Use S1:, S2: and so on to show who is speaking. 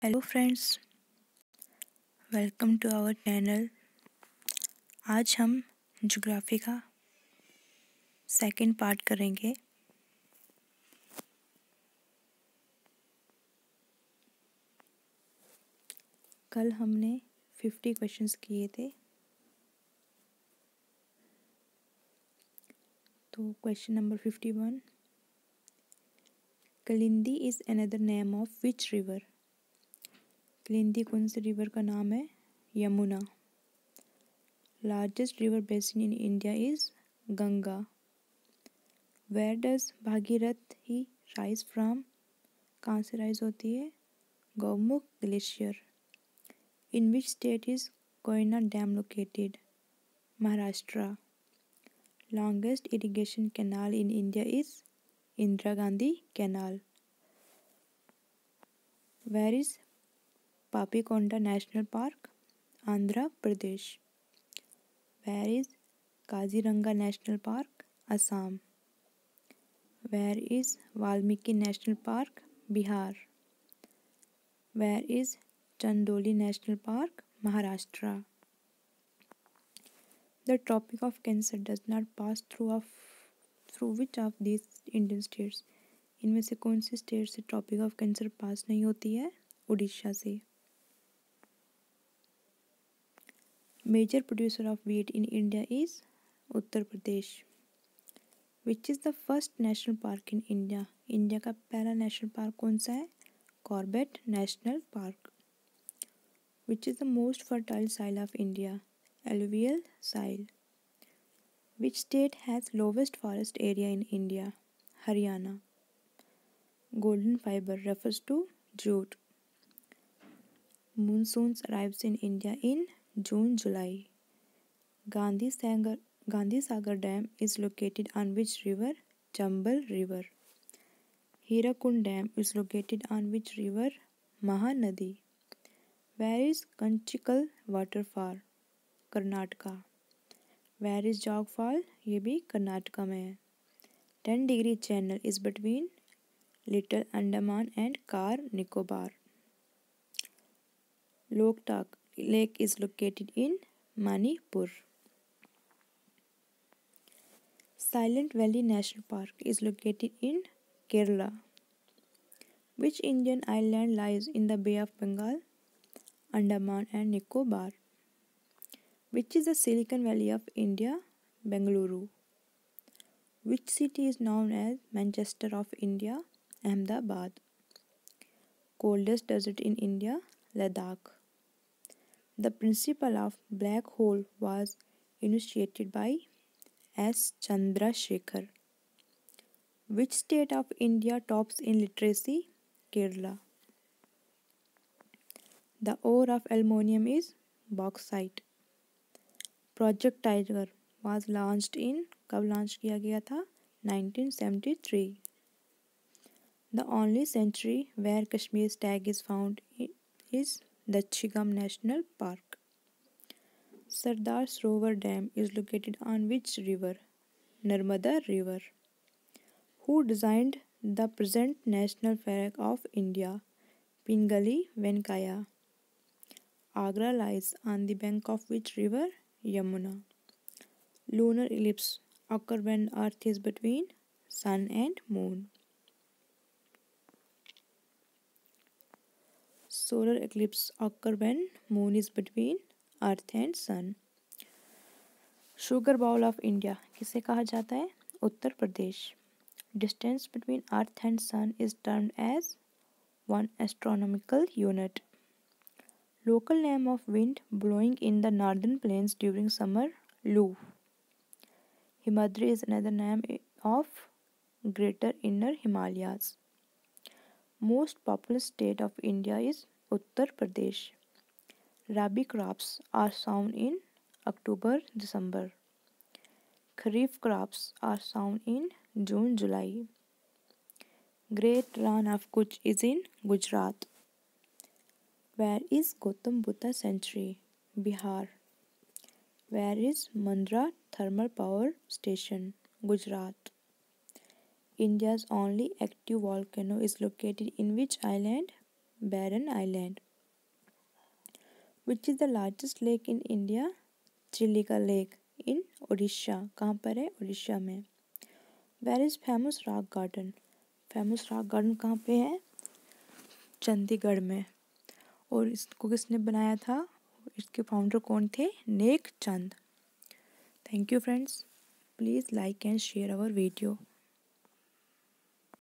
S1: Hello friends, welcome to our channel. आज हम geography का सेकंड पार्ट करेंगे। कल हमने 50 क्वेश्चंस किए थे। तो question number 51, Kalindi is another name of which river? Kalindi कौन से रिवर का नाम है? Yamuna. Largest river basin in India is Ganga. Where does Bhagirathi rise from? कहाँ से राइज होती है? Gaumukh glacier. In which state is Koyna Dam located? Maharashtra. Longest irrigation canal in India is Indira Gandhi Canal. Where is Papikonda National Park? Andhra Pradesh. Where is Kaziranga National Park? Assam. Where is Valmiki National Park? Bihar. Where is Chandoli National Park? Maharashtra. The Tropic of Cancer does not pass through which of these Indian states? इनमें से कौन सी state से tropic of cancer पास नहीं होती है? उड़ीसा से। Major producer of wheat in India is Uttar Pradesh. Which is the first national park in India? India का पहला नेशनल पार्क कौन सा है? Corbett national park. Which is the most fertile soil of India? Alluvial soil. Which state has lowest forest area in India? Haryana. Golden fiber refers to jute. Monsoons arrives in India in June, July. Gandhi Sagar Dam is located on which river? Chambal River. Hirakund Dam is located on which river? Mahanadi. Where is Kanchikal waterfall? Karnataka. Where is Jog Fall? ये भी कर्नाटका में है। 10-degree channel is between Little Andaman and Car Nicobar. Loktak Lake is located in Manipur. Silent Valley National Park is located in Kerala. Which Indian island lies in the Bay of Bengal? Andaman and Nicobar. Which is the Silicon Valley of India? Bengaluru. Which city is known as Manchester of India? Ahmedabad. Coldest desert in India? Ladakh. The principle of black hole was initiated by S. Chandrasekhar. Which state of India tops in literacy? Kerala. The ore of aluminium is bauxite. Project Tiger was launched in कब launch किया गया था? 1973. The only sanctuary where Kashmir's tag is found is Dachigam National Park. Sardar Sarovar Dam is located on which river? Narmada River. Who designed the present national flag of India? Pingali Venkaya. Agra lies on the bank of which river? Yamuna. Lunar eclipse occur when Earth is between Sun and Moon. Solar eclipse occur when Moon is between Earth and Sun. Sugar bowl of India किसे कहा जाता है? Uttar Pradesh. Distance between Earth and Sun is termed as 1 astronomical unit. Local name of wind blowing in the northern plains during summer? Loo. Himadri is another name of Greater Inner Himalayas. Most populous state of India is Uttar Pradesh. Rabi crops are sown in October-December. Kharif crops are sown in June-July. Great Ran of Kutch is in Gujarat. Where is Gautam Buddha Sanctuary? Bihar. Where is Mandra Thermal Power Station? Gujarat. India's only active volcano is located in which island? Barren island. Which is the largest lake in India? Chilika lake in Odisha. कहाँ पर है? उड़ीसा में। Where is famous rock garden? Famous rock garden कहाँ पे है? चंडीगढ़ में। और इसको किसने बनाया था? इसके फाउंडर कौन थे? Nek Chand. Thank you friends, please like and share our video.